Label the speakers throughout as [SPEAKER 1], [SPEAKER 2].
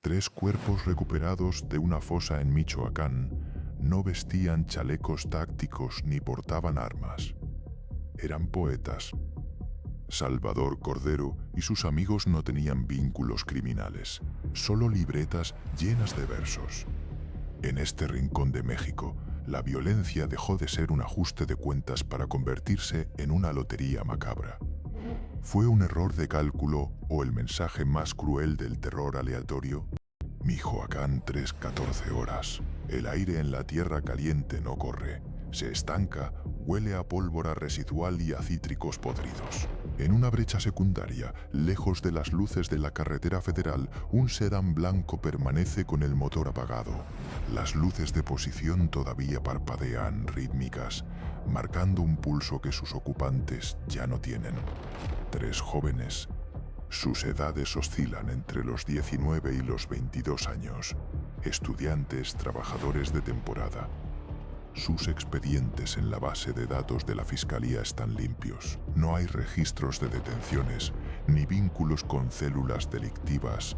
[SPEAKER 1] 3 cuerpos recuperados de una fosa en Michoacán no vestían chalecos tácticos ni portaban armas. Eran poetas. Salvador Cordero y sus amigos no tenían vínculos criminales, solo libretas llenas de versos. En este rincón de México, la violencia dejó de ser un ajuste de cuentas para convertirse en una lotería macabra. ¿Fue un error de cálculo o el mensaje más cruel del terror aleatorio? Michoacán 3:14 horas. El aire en la tierra caliente no corre. Se estanca, huele a pólvora residual y a cítricos podridos. En una brecha secundaria, lejos de las luces de la carretera federal, un sedán blanco permanece con el motor apagado. Las luces de posición todavía parpadean rítmicas, marcando un pulso que sus ocupantes ya no tienen. 3 jóvenes. Sus edades oscilan entre los 19 y los 22 años. Estudiantes, trabajadores de temporada. Sus expedientes en la base de datos de la Fiscalía están limpios. No hay registros de detenciones, ni vínculos con células delictivas,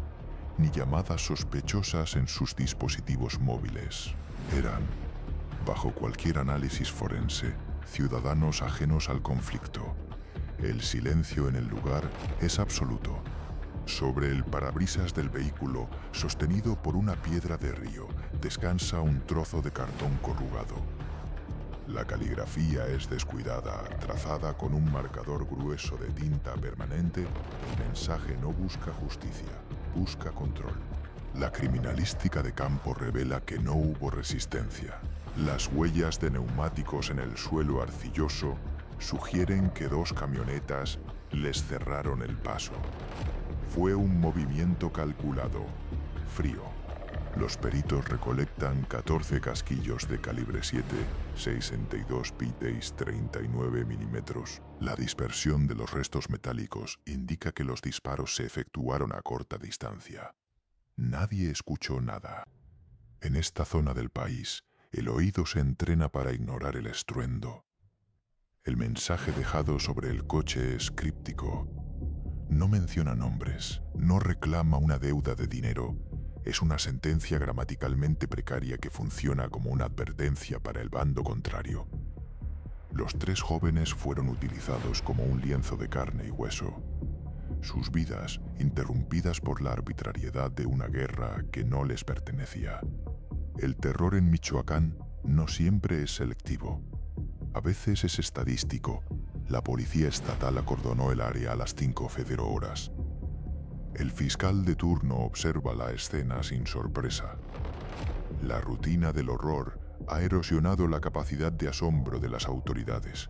[SPEAKER 1] ni llamadas sospechosas en sus dispositivos móviles. Eran, bajo cualquier análisis forense, ciudadanos ajenos al conflicto. El silencio en el lugar es absoluto. Sobre el parabrisas del vehículo, sostenido por una piedra de río, descansa un trozo de cartón corrugado. La caligrafía es descuidada, trazada con un marcador grueso de tinta permanente. El mensaje no busca justicia, busca control. La criminalística de campo revela que no hubo resistencia. Las huellas de neumáticos en el suelo arcilloso sugieren que 2 camionetas les cerraron el paso. Fue un movimiento calculado, frío. Los peritos recolectan 14 casquillos de calibre 7, 6.62 piteis 39 milímetros. La dispersión de los restos metálicos indica que los disparos se efectuaron a corta distancia. Nadie escuchó nada. En esta zona del país, el oído se entrena para ignorar el estruendo. El mensaje dejado sobre el coche es críptico. No menciona nombres, no reclama una deuda de dinero. Es una sentencia gramaticalmente precaria que funciona como una advertencia para el bando contrario. Los 3 jóvenes fueron utilizados como un lienzo de carne y hueso. Sus vidas interrumpidas por la arbitrariedad de una guerra que no les pertenecía. El terror en Michoacán no siempre es selectivo. A veces es estadístico. La policía estatal acordonó el área a las 5:00 horas. El fiscal de turno observa la escena sin sorpresa. La rutina del horror ha erosionado la capacidad de asombro de las autoridades.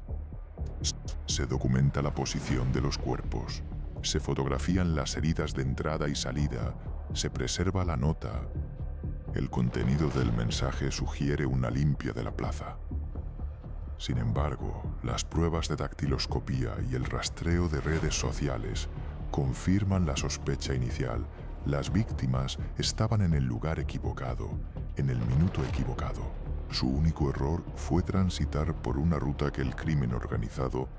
[SPEAKER 1] Se documenta la posición de los cuerpos. Se fotografían las heridas de entrada y salida. Se preserva la nota. El contenido del mensaje sugiere una limpia de la plaza. Sin embargo, las pruebas de dactiloscopía y el rastreo de redes sociales confirman la sospecha inicial. Las víctimas estaban en el lugar equivocado, en el minuto equivocado. Su único error fue transitar por una ruta que el crimen organizado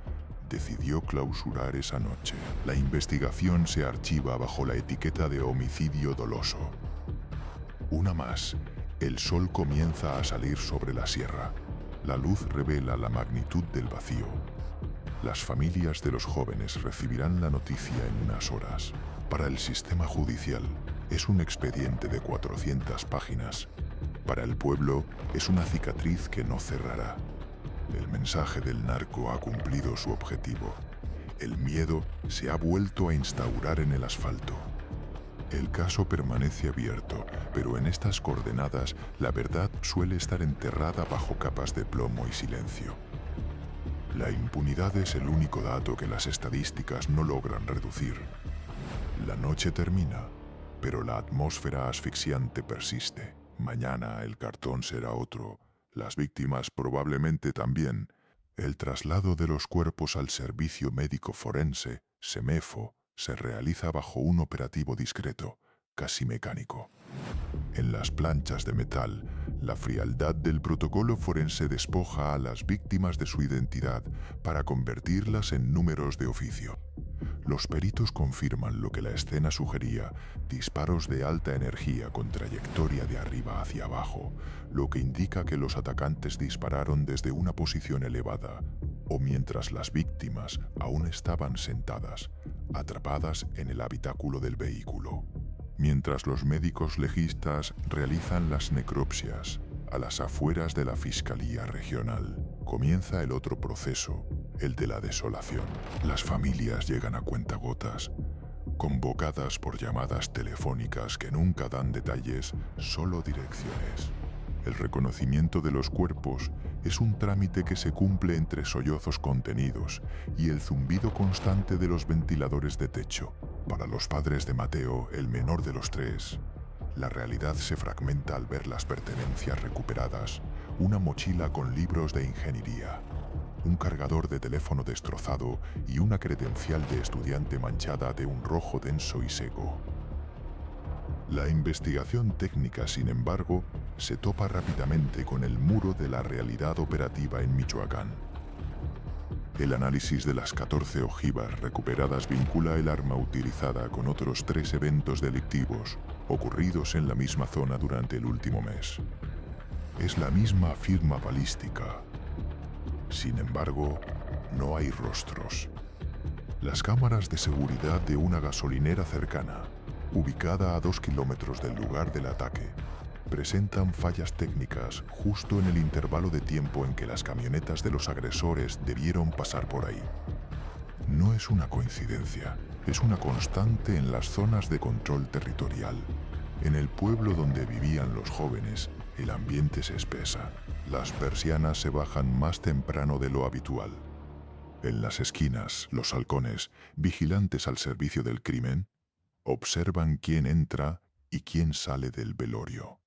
[SPEAKER 1] decidió clausurar esa noche. La investigación se archiva bajo la etiqueta de homicidio doloso. Una más, el sol comienza a salir sobre la sierra. La luz revela la magnitud del vacío. Las familias de los jóvenes recibirán la noticia en unas horas. Para el sistema judicial, es un expediente de 400 páginas. Para el pueblo, es una cicatriz que no cerrará. El mensaje del narco ha cumplido su objetivo. El miedo se ha vuelto a instaurar en el asfalto. El caso permanece abierto, pero en estas coordenadas la verdad suele estar enterrada bajo capas de plomo y silencio. La impunidad es el único dato que las estadísticas no logran reducir. La noche termina, pero la atmósfera asfixiante persiste. Mañana el cartón será otro, las víctimas probablemente también. El traslado de los cuerpos al Servicio Médico Forense, SEMEFO, se realiza bajo un operativo discreto, casi mecánico. En las planchas de metal, la frialdad del protocolo forense despoja a las víctimas de su identidad para convertirlas en números de oficio. Los peritos confirman lo que la escena sugería: disparos de alta energía con trayectoria de arriba hacia abajo, lo que indica que los atacantes dispararon desde una posición elevada o mientras las víctimas aún estaban sentadas, atrapadas en el habitáculo del vehículo. Mientras los médicos legistas realizan las necropsias a las afueras de la Fiscalía Regional, comienza el otro proceso, el de la desolación. Las familias llegan a cuentagotas, convocadas por llamadas telefónicas que nunca dan detalles, solo direcciones. El reconocimiento de los cuerpos es un trámite que se cumple entre sollozos contenidos y el zumbido constante de los ventiladores de techo. Para los padres de Mateo, el menor de los tres, la realidad se fragmenta al ver las pertenencias recuperadas: una mochila con libros de ingeniería, un cargador de teléfono destrozado y una credencial de estudiante manchada de un rojo denso y seco. La investigación técnica, sin embargo, se topa rápidamente con el muro de la realidad operativa en Michoacán. El análisis de las 14 ojivas recuperadas vincula el arma utilizada con otros 3 eventos delictivos ocurridos en la misma zona durante el último mes. Es la misma firma balística. Sin embargo, no hay rostros. Las cámaras de seguridad de una gasolinera cercana, ubicada a 2 kilómetros del lugar del ataque, presentan fallas técnicas justo en el intervalo de tiempo en que las camionetas de los agresores debieron pasar por ahí. No es una coincidencia, es una constante en las zonas de control territorial. En el pueblo donde vivían los jóvenes, el ambiente se espesa. Las persianas se bajan más temprano de lo habitual. En las esquinas, los halcones, vigilantes al servicio del crimen, observan quién entra y quién sale del velorio.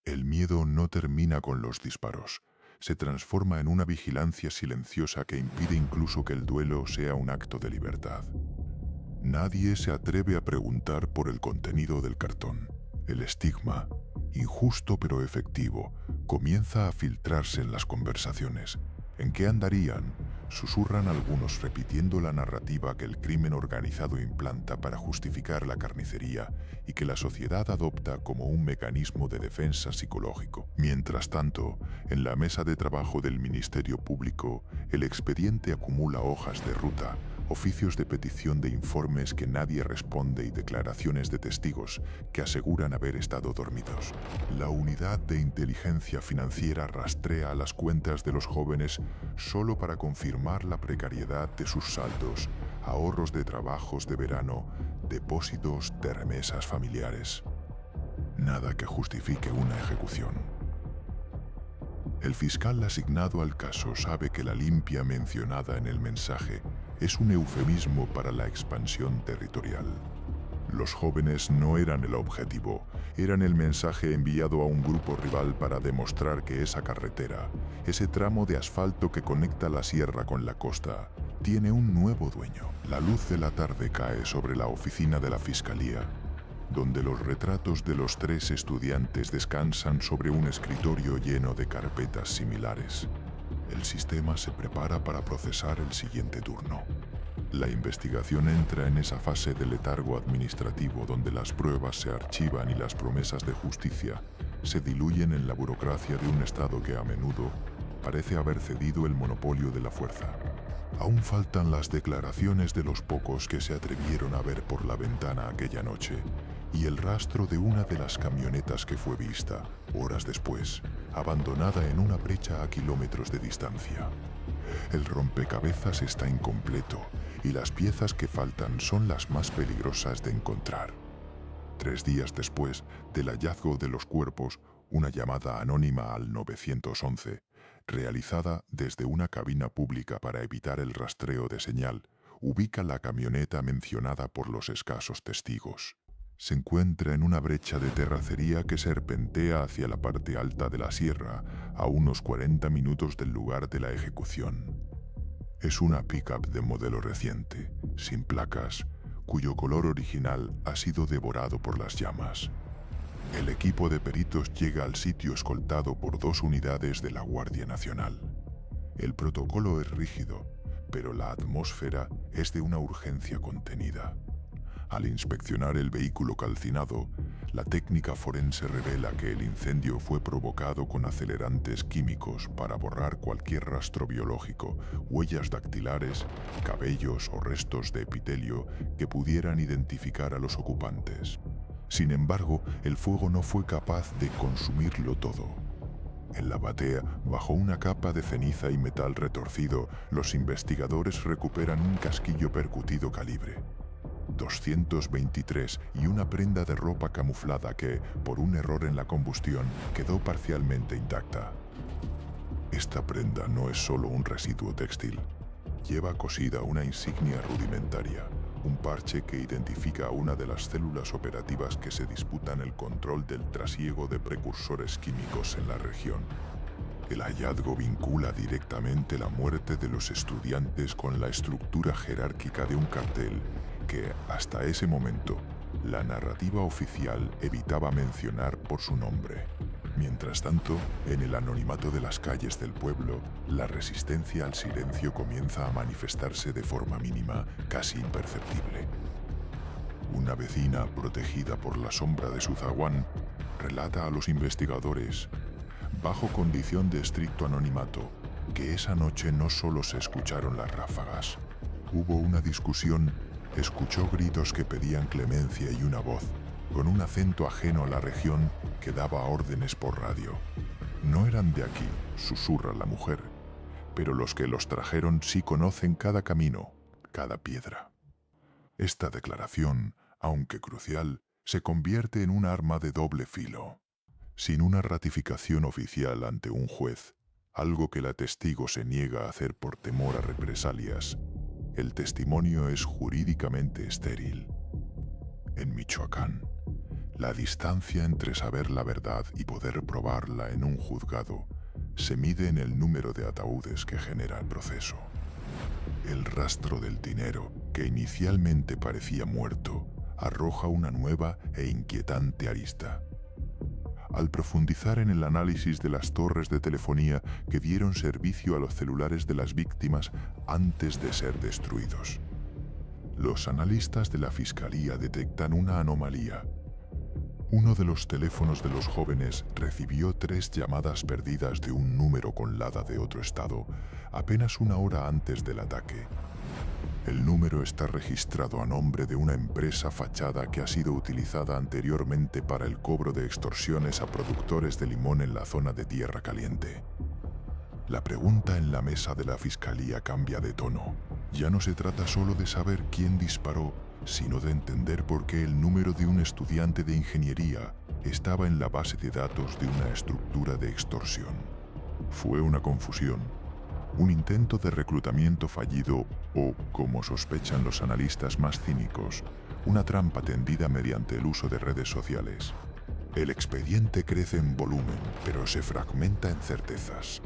[SPEAKER 1] El miedo no termina con los disparos. Se transforma en una vigilancia silenciosa que impide incluso que el duelo sea un acto de libertad. Nadie se atreve a preguntar por el contenido del cartón. El estigma, injusto pero efectivo, comienza a filtrarse en las conversaciones. ¿En qué andarían?, susurran algunos, repitiendo la narrativa que el crimen organizado implanta para justificar la carnicería y que la sociedad adopta como un mecanismo de defensa psicológico. Mientras tanto, en la mesa de trabajo del Ministerio Público, el expediente acumula hojas de ruta, oficios de petición de informes que nadie responde y declaraciones de testigos que aseguran haber estado dormidos. La unidad de inteligencia financiera rastrea las cuentas de los jóvenes solo para confirmar la precariedad de sus saldos, ahorros de trabajos de verano, depósitos de remesas familiares. Nada que justifique una ejecución. El fiscal asignado al caso sabe que la limpia mencionada en el mensaje es un eufemismo para la expansión territorial. Los jóvenes no eran el objetivo, eran el mensaje enviado a un grupo rival para demostrar que esa carretera, ese tramo de asfalto que conecta la sierra con la costa, tiene un nuevo dueño. La luz de la tarde cae sobre la oficina de la fiscalía, donde los retratos de los 3 estudiantes descansan sobre un escritorio lleno de carpetas similares. El sistema se prepara para procesar el siguiente turno. La investigación entra en esa fase de letargo administrativo donde las pruebas se archivan y las promesas de justicia se diluyen en la burocracia de un Estado que a menudo parece haber cedido el monopolio de la fuerza. Aún faltan las declaraciones de los pocos que se atrevieron a ver por la ventana aquella noche y el rastro de una de las camionetas que fue vista, horas después, abandonada en una brecha a kilómetros de distancia. El rompecabezas está incompleto y las piezas que faltan son las más peligrosas de encontrar. 3 días después del hallazgo de los cuerpos, una llamada anónima al 911, realizada desde una cabina pública para evitar el rastreo de señal, ubica la camioneta mencionada por los escasos testigos. Se encuentra en una brecha de terracería que serpentea hacia la parte alta de la sierra, a unos 40 minutos del lugar de la ejecución. Es una pick-up de modelo reciente, sin placas, cuyo color original ha sido devorado por las llamas. El equipo de peritos llega al sitio escoltado por 2 unidades de la Guardia Nacional. El protocolo es rígido: pero la atmósfera es de una urgencia contenida. Al inspeccionar el vehículo calcinado, la técnica forense revela que el incendio fue provocado con acelerantes químicos para borrar cualquier rastro biológico, huellas dactilares, cabellos o restos de epitelio que pudieran identificar a los ocupantes. Sin embargo, el fuego no fue capaz de consumirlo todo. En la batea, bajo una capa de ceniza y metal retorcido, los investigadores recuperan un casquillo percutido calibre 223 y una prenda de ropa camuflada que, por un error en la combustión, quedó parcialmente intacta. Esta prenda no es solo un residuo textil. Lleva cosida una insignia rudimentaria, un parche que identifica a una de las células operativas que se disputan el control del trasiego de precursores químicos en la región. El hallazgo vincula directamente la muerte de los estudiantes con la estructura jerárquica de un cartel que, hasta ese momento, la narrativa oficial evitaba mencionar por su nombre. Mientras tanto, en el anonimato de las calles del pueblo, la resistencia al silencio comienza a manifestarse de forma mínima, casi imperceptible. Una vecina, protegida por la sombra de su zaguán, relata a los investigadores, bajo condición de estricto anonimato, que esa noche no solo se escucharon las ráfagas. Hubo una discusión, escuchó gritos que pedían clemencia y una voz, con un acento ajeno a la región, que daba órdenes por radio. No eran de aquí, susurra la mujer, pero los que los trajeron sí conocen cada camino, cada piedra. Esta declaración, aunque crucial, se convierte en un arma de doble filo. Sin una ratificación oficial ante un juez, algo que la testigo se niega a hacer por temor a represalias, el testimonio es jurídicamente estéril. En Michoacán, la distancia entre saber la verdad y poder probarla en un juzgado se mide en el número de ataúdes que genera el proceso. El rastro del dinero, que inicialmente parecía muerto, arroja una nueva e inquietante arista. Al profundizar en el análisis de las torres de telefonía que dieron servicio a los celulares de las víctimas antes de ser destruidos, los analistas de la Fiscalía detectan una anomalía. Uno de los teléfonos de los jóvenes recibió 3 llamadas perdidas de un número con LADA de otro estado, apenas una hora antes del ataque. El número está registrado a nombre de una empresa fachada que ha sido utilizada anteriormente para el cobro de extorsiones a productores de limón en la zona de Tierra Caliente. La pregunta en la mesa de la Fiscalía cambia de tono. Ya no se trata solo de saber quién disparó, sino de entender por qué el número de un estudiante de ingeniería estaba en la base de datos de una estructura de extorsión. Fue una confusión, un intento de reclutamiento fallido o, como sospechan los analistas más cínicos, una trampa tendida mediante el uso de redes sociales. El expediente crece en volumen, pero se fragmenta en certezas.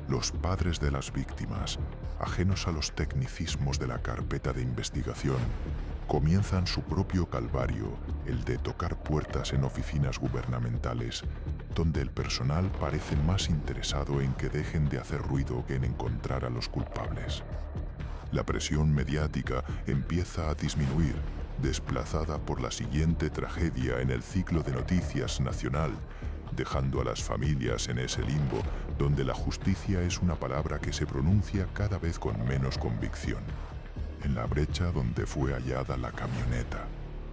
[SPEAKER 1] Los padres de las víctimas, ajenos a los tecnicismos de la carpeta de investigación, comienzan su propio calvario, el de tocar puertas en oficinas gubernamentales, donde el personal parece más interesado en que dejen de hacer ruido que en encontrar a los culpables. La presión mediática empieza a disminuir, desplazada por la siguiente tragedia en el ciclo de noticias nacional, dejando a las familias en ese limbo donde la justicia es una palabra que se pronuncia cada vez con menos convicción. En la brecha donde fue hallada la camioneta,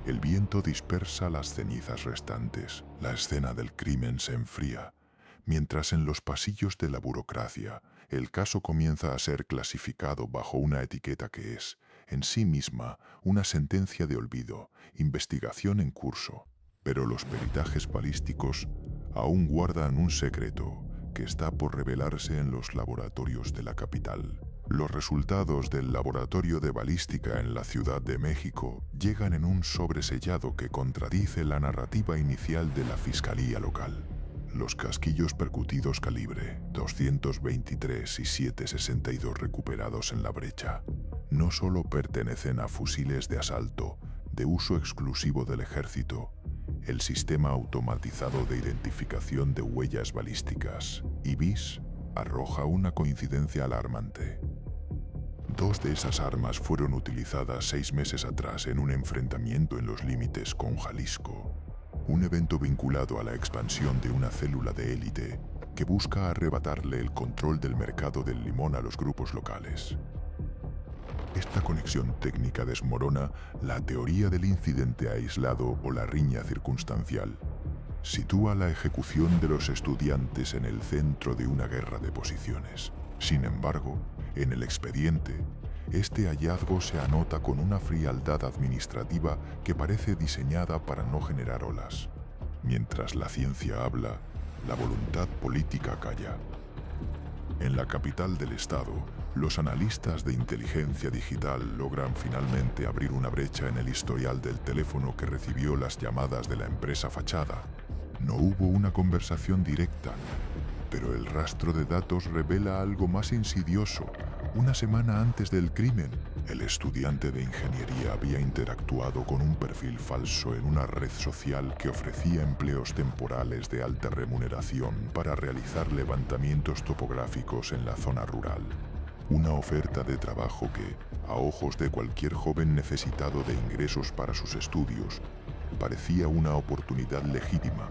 [SPEAKER 1] el viento dispersa las cenizas restantes. La escena del crimen se enfría, mientras en los pasillos de la burocracia el caso comienza a ser clasificado bajo una etiqueta que es, en sí misma, una sentencia de olvido, investigación en curso. Pero los peritajes balísticos aún guardan un secreto que está por revelarse en los laboratorios de la capital. Los resultados del laboratorio de balística en la Ciudad de México llegan en un sobresellado que contradice la narrativa inicial de la Fiscalía local. Los casquillos percutidos calibre 223 y 7.62 recuperados en la brecha no solo pertenecen a fusiles de asalto de uso exclusivo del ejército, el sistema automatizado de identificación de huellas balísticas, IBIS, arroja una coincidencia alarmante. Dos de esas armas fueron utilizadas 6 meses atrás en un enfrentamiento en los límites con Jalisco, un evento vinculado a la expansión de una célula de élite que busca arrebatarle el control del mercado del limón a los grupos locales. Esta conexión técnica desmorona la teoría del incidente aislado o la riña circunstancial. Sitúa la ejecución de los estudiantes en el centro de una guerra de posiciones. Sin embargo, en el expediente, este hallazgo se anota con una frialdad administrativa que parece diseñada para no generar olas. Mientras la ciencia habla, la voluntad política calla. En la capital del estado, los analistas de inteligencia digital logran finalmente abrir una brecha en el historial del teléfono que recibió las llamadas de la empresa fachada. No hubo una conversación directa, pero el rastro de datos revela algo más insidioso. Una semana antes del crimen, el estudiante de ingeniería había interactuado con un perfil falso en una red social que ofrecía empleos temporales de alta remuneración para realizar levantamientos topográficos en la zona rural. Una oferta de trabajo que, a ojos de cualquier joven necesitado de ingresos para sus estudios, parecía una oportunidad legítima,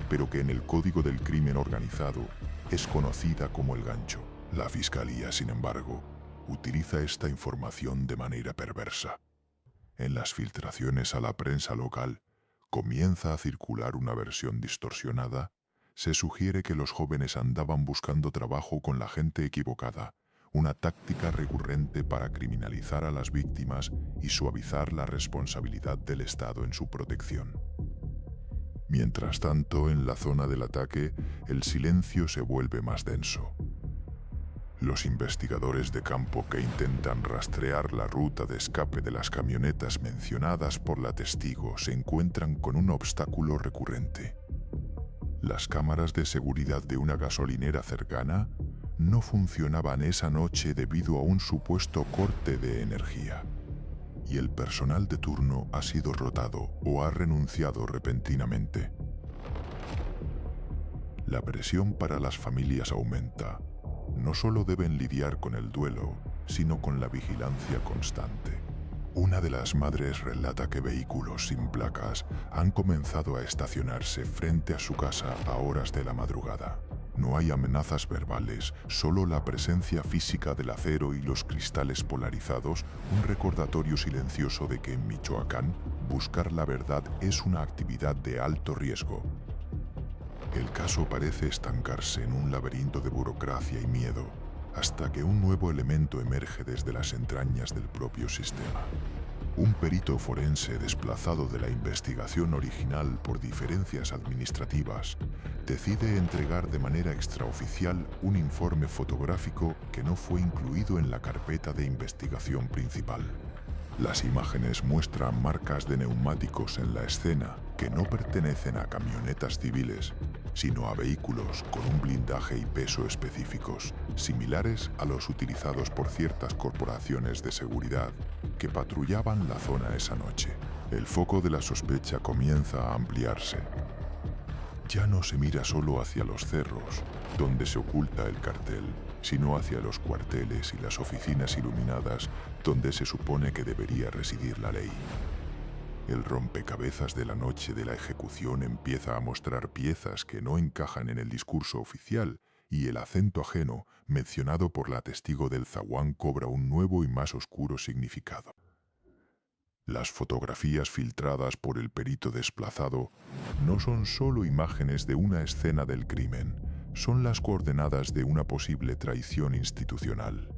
[SPEAKER 1] pero que en el código del crimen organizado es conocida como el gancho. La fiscalía, sin embargo, utiliza esta información de manera perversa. En las filtraciones a la prensa local, comienza a circular una versión distorsionada. Se sugiere que los jóvenes andaban buscando trabajo con la gente equivocada, una táctica recurrente para criminalizar a las víctimas y suavizar la responsabilidad del Estado en su protección. Mientras tanto, en la zona del ataque, el silencio se vuelve más denso. Los investigadores de campo que intentan rastrear la ruta de escape de las camionetas mencionadas por la testigo se encuentran con un obstáculo recurrente. Las cámaras de seguridad de una gasolinera cercana no funcionaban esa noche debido a un supuesto corte de energía, y el personal de turno ha sido rotado o ha renunciado repentinamente. La presión para las familias aumenta. No solo deben lidiar con el duelo, sino con la vigilancia constante. Una de las madres relata que vehículos sin placas han comenzado a estacionarse frente a su casa a horas de la madrugada. No hay amenazas verbales, solo la presencia física del acero y los cristales polarizados, un recordatorio silencioso de que en Michoacán, buscar la verdad es una actividad de alto riesgo. El caso parece estancarse en un laberinto de burocracia y miedo, hasta que un nuevo elemento emerge desde las entrañas del propio sistema. Un perito forense desplazado de la investigación original por diferencias administrativas decide entregar de manera extraoficial un informe fotográfico que no fue incluido en la carpeta de investigación principal. Las imágenes muestran marcas de neumáticos en la escena que no pertenecen a camionetas civiles, sino a vehículos con un blindaje y peso específicos, similares a los utilizados por ciertas corporaciones de seguridad que patrullaban la zona esa noche. El foco de la sospecha comienza a ampliarse. Ya no se mira solo hacia los cerros, donde se oculta el cartel, sino hacia los cuarteles y las oficinas iluminadas donde se supone que debería residir la ley. El rompecabezas de la noche de la ejecución empieza a mostrar piezas que no encajan en el discurso oficial y el acento ajeno mencionado por la testigo del zaguán cobra un nuevo y más oscuro significado. Las fotografías filtradas por el perito desplazado no son solo imágenes de una escena del crimen, son las coordenadas de una posible traición institucional.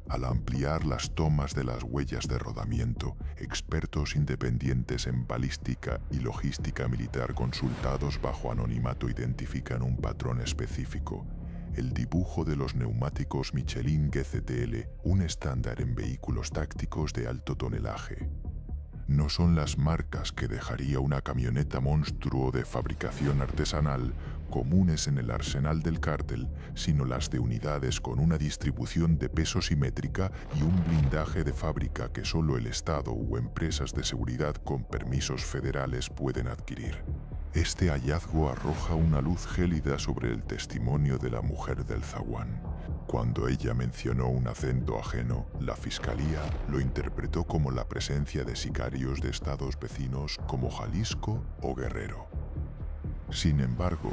[SPEAKER 1] Al ampliar las tomas de las huellas de rodamiento, expertos independientes en balística y logística militar consultados bajo anonimato identifican un patrón específico: el dibujo de los neumáticos Michelin GCTL, un estándar en vehículos tácticos de alto tonelaje. No son las marcas que dejaría una camioneta monstruo de fabricación artesanal comunes en el arsenal del cártel, sino las de unidades con una distribución de peso simétrica y un blindaje de fábrica que solo el Estado o empresas de seguridad con permisos federales pueden adquirir. Este hallazgo arroja una luz gélida sobre el testimonio de la mujer del zaguán. Cuando ella mencionó un acento ajeno, la fiscalía lo interpretó como la presencia de sicarios de estados vecinos como Jalisco o Guerrero. Sin embargo,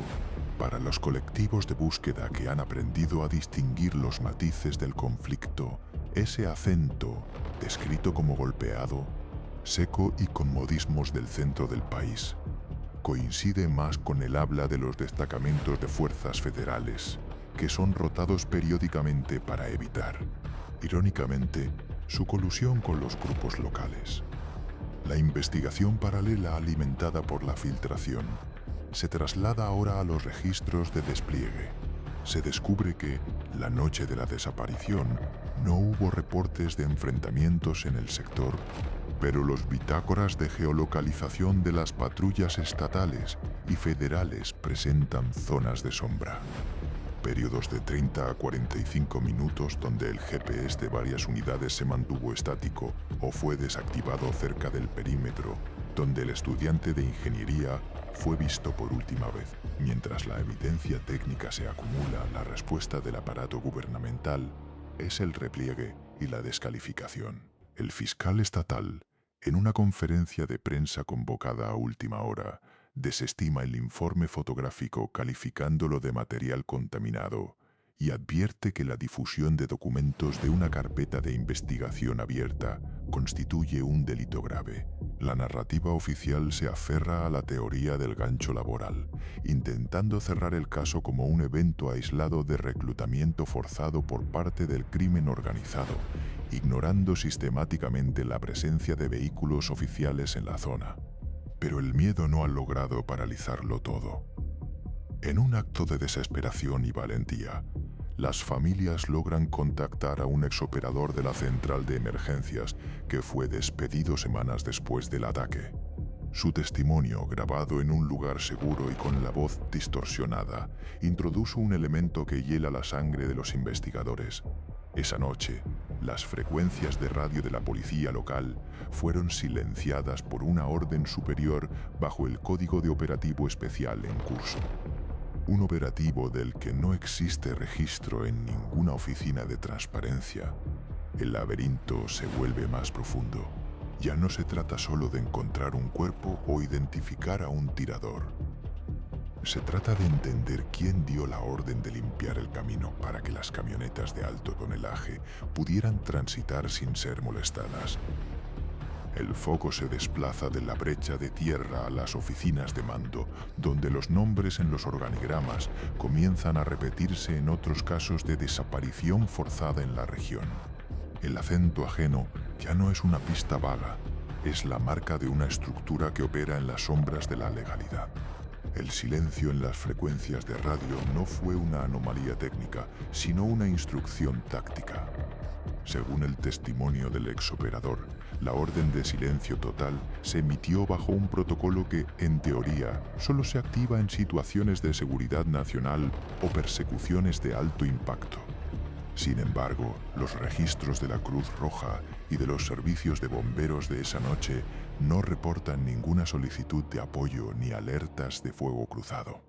[SPEAKER 1] para los colectivos de búsqueda que han aprendido a distinguir los matices del conflicto, ese acento, descrito como golpeado, seco y con modismos del centro del país, coincide más con el habla de los destacamentos de fuerzas federales, que son rotados periódicamente para evitar, irónicamente, su colusión con los grupos locales. La investigación paralela alimentada por la filtración se traslada ahora a los registros de despliegue. Se descubre que, la noche de la desaparición, no hubo reportes de enfrentamientos en el sector, pero los bitácoras de geolocalización de las patrullas estatales y federales presentan zonas de sombra. Periodos de 30 a 45 minutos donde el GPS de varias unidades se mantuvo estático o fue desactivado cerca del perímetro, donde el estudiante de ingeniería fue visto por última vez. Mientras la evidencia técnica se acumula, la respuesta del aparato gubernamental es el repliegue y la descalificación. El fiscal estatal, en una conferencia de prensa convocada a última hora, desestima el informe fotográfico calificándolo de material contaminado y advierte que la difusión de documentos de una carpeta de investigación abierta constituye un delito grave. La narrativa oficial se aferra a la teoría del gancho laboral, intentando cerrar el caso como un evento aislado de reclutamiento forzado por parte del crimen organizado, ignorando sistemáticamente la presencia de vehículos oficiales en la zona. Pero el miedo no ha logrado paralizarlo todo. En un acto de desesperación y valentía, las familias logran contactar a un exoperador de la central de emergencias que fue despedido semanas después del ataque. Su testimonio, grabado en un lugar seguro y con la voz distorsionada, introdujo un elemento que hiela la sangre de los investigadores. Esa noche, las frecuencias de radio de la policía local fueron silenciadas por una orden superior bajo el Código de Operativo Especial en curso. Un operativo del que no existe registro en ninguna oficina de transparencia. El laberinto se vuelve más profundo. Ya no se trata solo de encontrar un cuerpo o identificar a un tirador. Se trata de entender quién dio la orden de limpiar el camino para que las camionetas de alto tonelaje pudieran transitar sin ser molestadas. El foco se desplaza de la brecha de tierra a las oficinas de mando, donde los nombres en los organigramas comienzan a repetirse en otros casos de desaparición forzada en la región. El acento ajeno ya no es una pista vaga, es la marca de una estructura que opera en las sombras de la legalidad. El silencio en las frecuencias de radio no fue una anomalía técnica, sino una instrucción táctica. Según el testimonio del exoperador, la orden de silencio total se emitió bajo un protocolo que, en teoría, solo se activa en situaciones de seguridad nacional o persecuciones de alto impacto. Sin embargo, los registros de la Cruz Roja y de los servicios de bomberos de esa noche no reportan ninguna solicitud de apoyo ni alertas de fuego cruzado.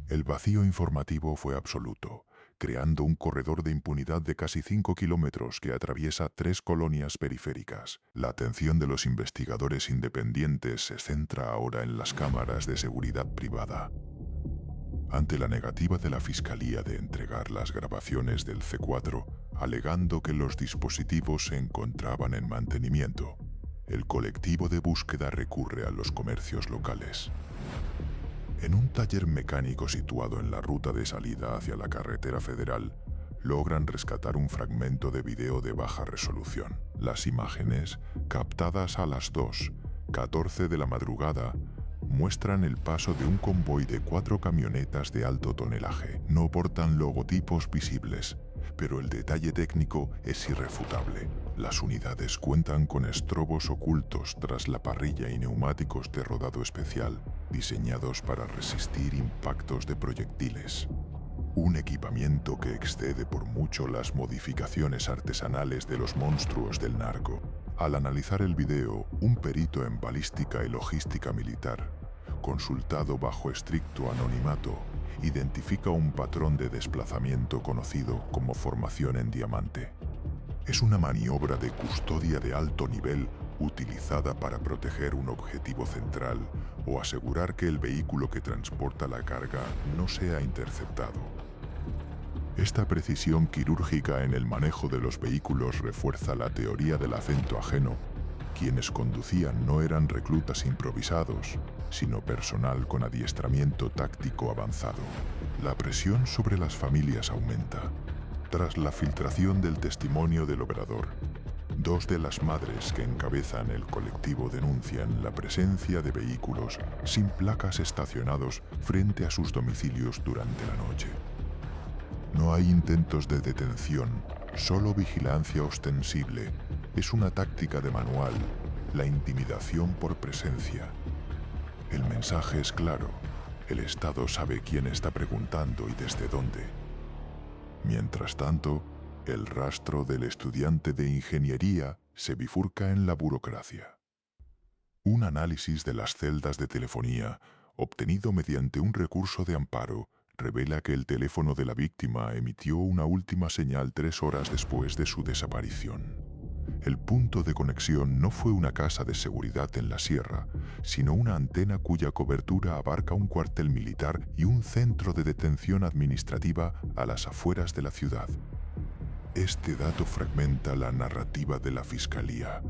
[SPEAKER 1] El vacío informativo fue absoluto, creando un corredor de impunidad de casi 5 kilómetros que atraviesa 3 colonias periféricas. La atención de los investigadores independientes se centra ahora en las cámaras de seguridad privada. Ante la negativa de la Fiscalía de entregar las grabaciones del C4, alegando que los dispositivos se encontraban en mantenimiento, el colectivo de búsqueda recurre a los comercios locales. En un taller mecánico situado en la ruta de salida hacia la carretera federal, logran rescatar un fragmento de video de baja resolución. Las imágenes, captadas a las 2:14 de la madrugada, muestran el paso de un convoy de 4 camionetas de alto tonelaje. No portan logotipos visibles, pero el detalle técnico es irrefutable. Las unidades cuentan con estrobos ocultos tras la parrilla y neumáticos de rodado especial, diseñados para resistir impactos de proyectiles. Un equipamiento que excede por mucho las modificaciones artesanales de los monstruos del narco. Al analizar el video, un perito en balística y logística militar consultado bajo estricto anonimato, identifica un patrón de desplazamiento conocido como formación en diamante. Es una maniobra de custodia de alto nivel utilizada para proteger un objetivo central o asegurar que el vehículo que transporta la carga no sea interceptado. Esta precisión quirúrgica en el manejo de los vehículos refuerza la teoría del acento ajeno. Quienes conducían no eran reclutas improvisados, sino personal con adiestramiento táctico avanzado. La presión sobre las familias aumenta. Tras la filtración del testimonio del operador, dos de las madres que encabezan el colectivo denuncian la presencia de vehículos sin placas estacionados frente a sus domicilios durante la noche. No hay intentos de detención, solo vigilancia ostensible. Es una táctica de manual, la intimidación por presencia. El mensaje es claro, el Estado sabe quién está preguntando y desde dónde. Mientras tanto, el rastro del estudiante de ingeniería se bifurca en la burocracia. Un análisis de las celdas de telefonía, obtenido mediante un recurso de amparo, revela que el teléfono de la víctima emitió una última señal 3 horas después de su desaparición. El punto de conexión no fue una casa de seguridad en la sierra, sino una antena cuya cobertura abarca un cuartel militar y un centro de detención administrativa a las afueras de la ciudad. Este dato fragmenta la narrativa de la Fiscalía.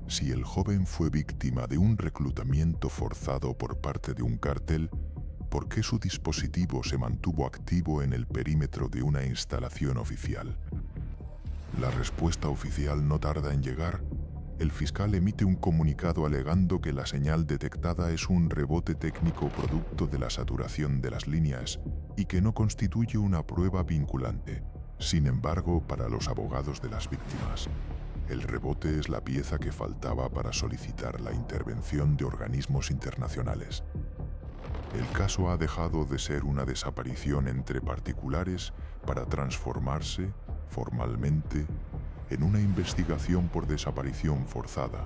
[SPEAKER 1] Si el joven fue víctima de un reclutamiento forzado por parte de un cártel, ¿por qué su dispositivo se mantuvo activo en el perímetro de una instalación oficial? La respuesta oficial no tarda en llegar. El fiscal emite un comunicado alegando que la señal detectada es un rebote técnico producto de la saturación de las líneas y que no constituye una prueba vinculante. Sin embargo, para los abogados de las víctimas, el rebote es la pieza que faltaba para solicitar la intervención de organismos internacionales. El caso ha dejado de ser una desaparición entre particulares para transformarse, formalmente, en una investigación por desaparición forzada.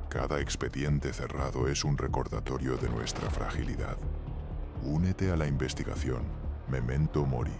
[SPEAKER 1] Cada expediente cerrado es un recordatorio de nuestra fragilidad. Únete a la investigación. Memento Mori.